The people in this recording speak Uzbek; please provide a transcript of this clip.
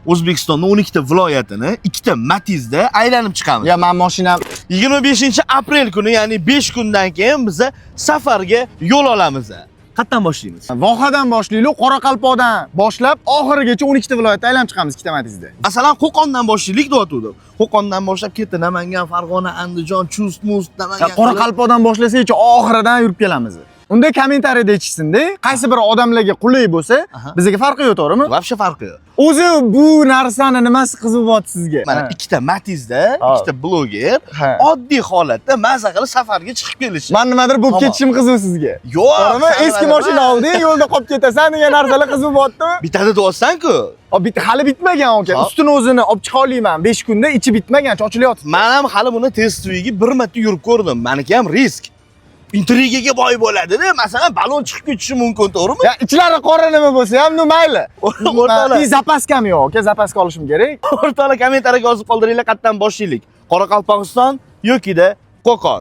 O'zbekistonning 12 ta viloyatini 2 ta Matizda aylanib chiqamiz. Ya men mashinam 25-aprel kuni, ya'ni 5 kundan keyin biz safarga yo'l olamiz. Qayerdan boshlaymiz? Vohadan boshlaylik, Qoraqalpoqdan boshlab oxirigacha 12 ta viloyatda aylanib chiqamiz ikkita Matizda. Masalan, Qo'qondan boshlaylik deyotgandim. Qo'qondan boshlab ketdi Namangan, Farg'ona, Andijon, Chust, Must, Namangan. Qoraqalpoqdan boshlasak-chi oxiridan yurib kelamiz. Unda kommentariyada aytishinda, qaysi bir odamlarga qulay bo'lsa, bizga farqi yo'q, to'g'rimi? Vobshe farqi yo'q. O'zi bu narsani nimasi qiziqyapti sizga? Mana ikkita Matizda, ikkita bloger oddiy holatda maza qilib safarga chiqib kelish. Men nimadir bo'lib ketishim qiziq sizga. Yo'q, to'g'rimi? Eski mashina olding, yo'lda qolib ketasan degan narsalar qiziqyaptimi? Bitada deyapsan-ku. Hali bitmagan aka. Ustini o'zini olib chiqa olmayman. 5 kunda ichi bitmagan, ochilyapti. Men ham hali buni test uyiga bir marta yurib ko'rdim. Meniki ham risk. Intrigaga boy bo'ladi-da. Masalan, balon chiqib ketishi mumkin, to'g'rimi? Ya ichlari qora nima bo'lsa ham, mayli. O'rtalar. Zapaskam yo'q, aka, zapaska olishim kerak. O'rtalar kommentariyaga yozib qoldiringlar, qayerdan boshlaylik. Qoraqalpog'iston yoki-da Qo'qon.